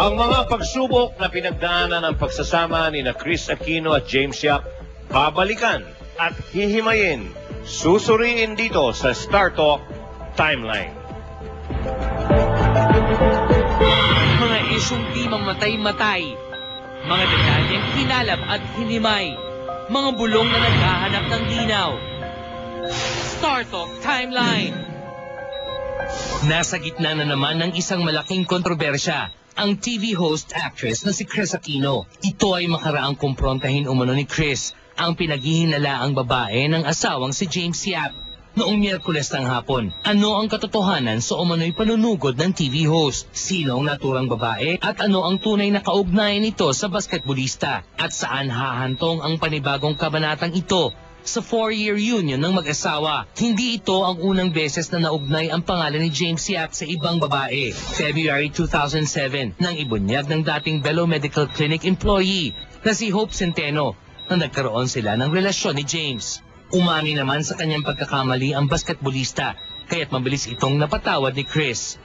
Ang mga pagsubok na pinagdaanan ng pagsasama ni na Kris Aquino at James Yap, babalikan at hihimayin, susuriin dito sa Star Talk Timeline. Mga isyong di mamatay-matay, mga detalyeng hinalap at hinimay, mga bulong na naghahanap ng linaw. Star Talk Timeline. Nasa gitna na naman ng isang malaking kontrobersya, ang TV host actress na si Kris Aquino. Ito ay makaraang kumprontahin umano ni Kris ang pinaghihinalaang babae ng asawang si James Yap. Noong Miyerkules ng hapon, ano ang katotohanan sa umano'y panunugod ng TV host? Sino ang naturang babae at ano ang tunay na kaugnayan nito sa basketbolista? At saan hahantong ang panibagong kabanatang ito sa 4-year union ng mag-asawa? Hindi ito ang unang beses na naugnay ang pangalan ni James Yap sa ibang babae. February 2007, nang ibunyag ng dating Belo Medical Clinic employee na si Hope Centeno na nagkaroon sila ng relasyon ni James. Umami naman sa kanyang pagkakamali ang basketbolista, kaya't mabilis itong napatawad ni Kris.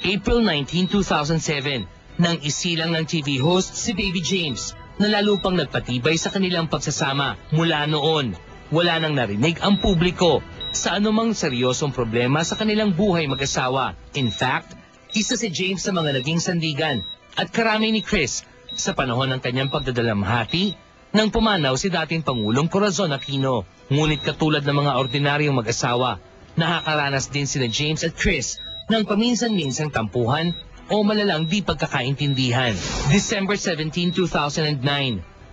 April 19, 2007, nang isilang ng TV host si Baby James, na lalo pang nagpatibay sa kanilang pagsasama. Mula noon, wala nang narinig ang publiko sa anumang seryosong problema sa kanilang buhay mag-asawa. In fact, isa si James sa mga naging sandigan at karami ni Kris sa panahon ng kanyang pagdadalamhati nang pumanaw si dating Pangulong Corazon Aquino. Ngunit katulad ng mga ordinaryong mag-asawa, nakakaranas din sina James at Kris ng paminsan-minsang tampuhan o malalang di pagkakaintindihan. December 17, 2009,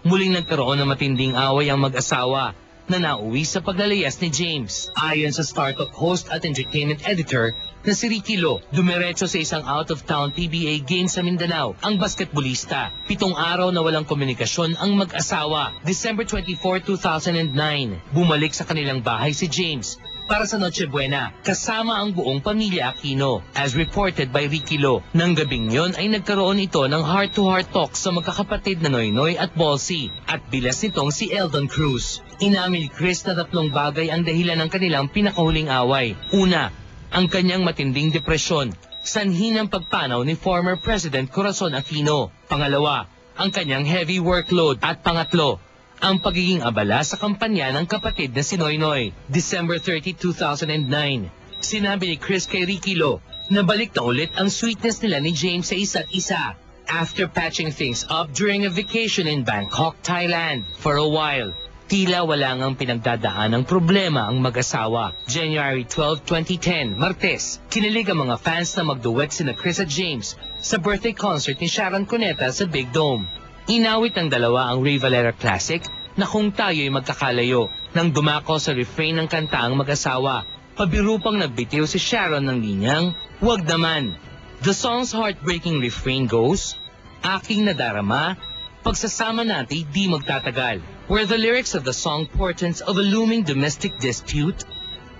muling nagkaroon ng matinding away ang mag-asawa na nauwi sa paglalayas ni James. Ayon sa Star Talk host at entertainment editor na si Ricky Lo, dumiretso sa isang out-of-town PBA game sa Mindanao ang basketbolista. 7 araw na walang komunikasyon ang mag-asawa. December 24, 2009, bumalik sa kanilang bahay si James para sa Noche Buena kasama ang buong pamilya Aquino. As reported by Ricky Lo, nang gabing yon ay nagkaroon ito ng heart-to-heart talk sa magkakapatid na Noynoy at Bolsy at bilas nitong si Eldon Cruz. Inamin ni Kris na 3 bagay ang dahilan ng kanilang pinakahuling away. Una, ang kanyang matinding depresyon, sanhi ng pagpanaw ni former President Corazon Aquino. Pangalawa, ang kanyang heavy workload. At pangatlo, ang pagiging abala sa kampanya ng kapatid na si Noynoy. December 30, 2009, sinabi ni Kris kay Ricky Lo na balik na ulit ang sweetness nila ni James sa isa't isa after patching things up during a vacation in Bangkok, Thailand. For a while, tila wala ngang pinagdadaan ng problema ang mag-asawa. January 12, 2010, Martes, kinilig ang mga fans na magduet sina Kris at James sa birthday concert ni Sharon Cuneta sa Big Dome. Inawit ng dalawa ang Ray Valera classic na Kung Tayo'y Magkakalayo nang dumako sa refrain ng kanta ang mag-asawa. Pabiro pang nagbitiw si Sharon ng linyang, "Wag naman." The song's heartbreaking refrain goes, "Aking nadarama, pagsasama natin di magtatagal," were the lyrics of the song portents of a looming domestic dispute.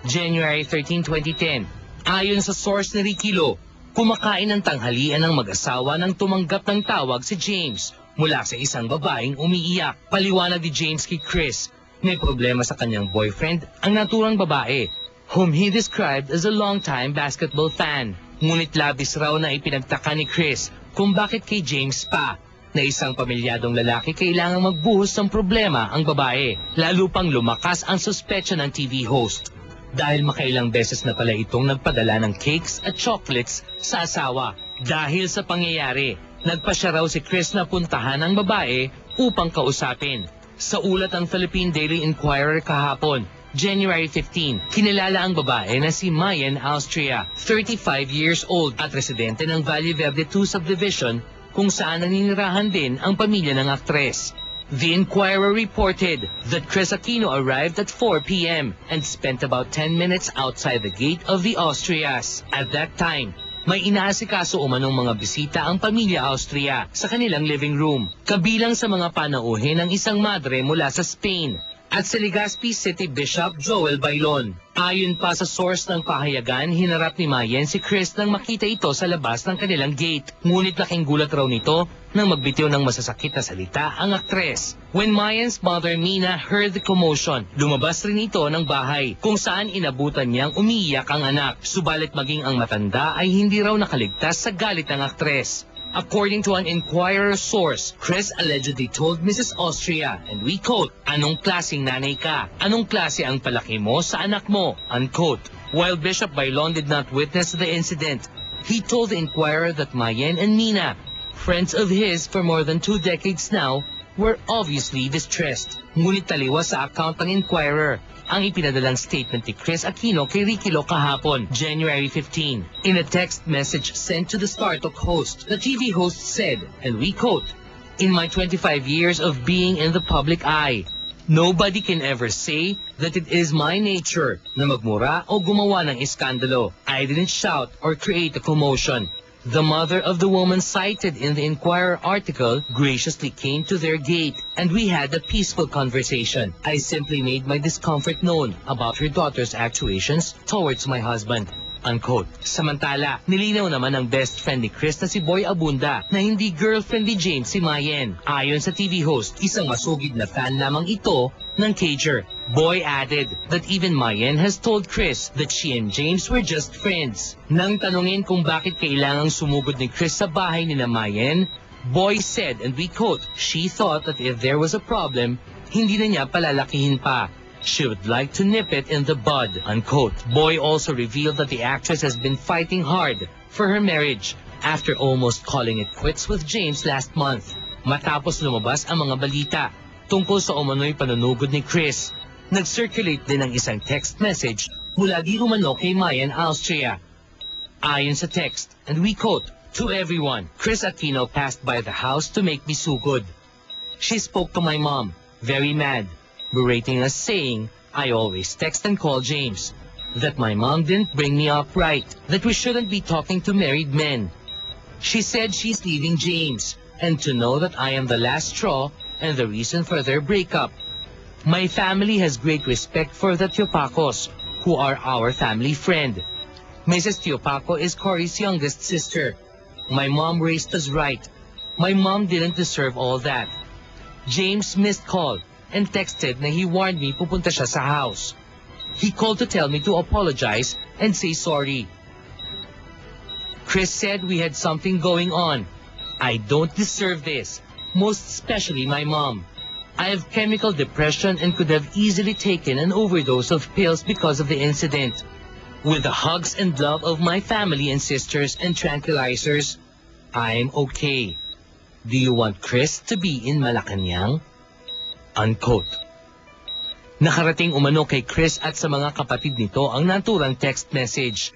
January 13, 2010, ayon sa source ni Ricky Lo, kumakain ng tanghalian ng mag-asawa nang tumanggap ng tawag si James mula sa isang babaeng umiiyak. Paliwanag ni James kay Kris, may problema sa kanyang boyfriend, ang naturang babae, whom he described as a long-time basketball fan. Ngunit labis raw na ipinagtaka ni Kris kung bakit kay James pa, na isang pamilyadong lalaki, kailangang magbuhos ng problema ang babae. Lalo pang lumakas ang suspetsya ng TV host dahil makailang beses na pala itong nagpadala ng cakes at chocolates sa asawa. Dahil sa pangyayari, nagpasya raw si Kris na puntahan ang babae upang kausapin. Sa ulat ng Philippine Daily Inquirer kahapon, January 15, kinilala ang babae na si Mayen Austria, 35 years old at residente ng Valle Verde 2 subdivision kung saan naninirahan din ang pamilya ng aktres. The Inquirer reported that Kris Aquino arrived at 4 p.m. and spent about 10 minutes outside the gate of the Austrias. At that time, may inaasikaso umanong mga bisita ang pamilya Austria sa kanilang living room, kabilang sa mga panauhin ng isang madre mula sa Spain at si Legazpi City Bishop Joel Bailon. Ayon pa sa source ng pahayagan, hinarap ni Mayen si Kris nang makita ito sa labas ng kanilang gate. Ngunit laking gulat raw nito nang magbitiw ng masasakit na salita ang aktres. When Mayen's mother Mina heard the commotion, lumabas rin ito ng bahay kung saan inabutan niyang umiiyak ang anak. Subalit maging ang matanda ay hindi raw nakaligtas sa galit ng aktres. According to an Inquirer source, Chris allegedly told Mrs. Austria, and we quote, "Anong klaseng nanay ka? Anong klase ang palaki mo sa anak mo?" Unquote. While Bishop Bailon did not witness the incident, he told the Inquirer that Mayen and Mina, friends of his for more than 2 decades now, were obviously distressed. Ngunit taliwas sa account ng Inquirer ang ipinadalang statement ni Chris Aquino kay Ricky Lo kahapon, January 15. In a text message sent to the StarTalk host, the TV host said, and we quote, "In my 25 years of being in the public eye, nobody can ever say that it is my nature na magmura o gumawa ng iskandalo. I didn't shout or create a commotion. The mother of the woman cited in the Inquirer article graciously came to their gate and we had a peaceful conversation. I simply made my discomfort known about her daughter's actuations towards my husband." Unquote. Samantala, nilinaw naman ng best friend ni Chris na si Boy Abunda na hindi girlfriend ni James si Mayen. Ayon sa TV host, isang masugid na fan lamang ito ng Cager. Boy added that even Mayen has told Chris that she and James were just friends. Nang tanungin kung bakit kailangang sumugod ni Chris sa bahay ni na Mayen, Boy said, and we quote, "She thought that if there was a problem, hindi na niya palalakihin pa. She would like to nip it in the bud." Unquote. Boy also revealed that the actress has been fighting hard for her marriage after almost calling it quits with James last month. Matapos lumabas ang mga balita tungkol sa umano'y panunugod ni Chris, nag-circulate din ang isang text message mula di umano kay Mayen Austria. Ayon sa text, and we quote, "To everyone, Chris Aquino passed by the house to make me sugod. She spoke to my mom, very mad, berating us saying, I always text and call James, that my mom didn't bring me up right, that we shouldn't be talking to married men. She said she's leaving James, and to know that I am the last straw and the reason for their breakup. My family has great respect for the Tiopacos, who are our family friend. Mrs. Tiopaco is Cory's youngest sister. My mom raised us right. My mom didn't deserve all that. James missed call and texted na he warned me pupunta siya sa house. He called to tell me to apologize and say sorry. Chris said we had something going on. I don't deserve this, most especially my mom. I have chemical depression and could have easily taken an overdose of pills because of the incident. With the hugs and love of my family and sisters and tranquilizers, I'm okay. Do you want Chris to be in Malacanang?" Unquote. Nakarating umano kay Chris at sa mga kapatid nito ang naturang text message.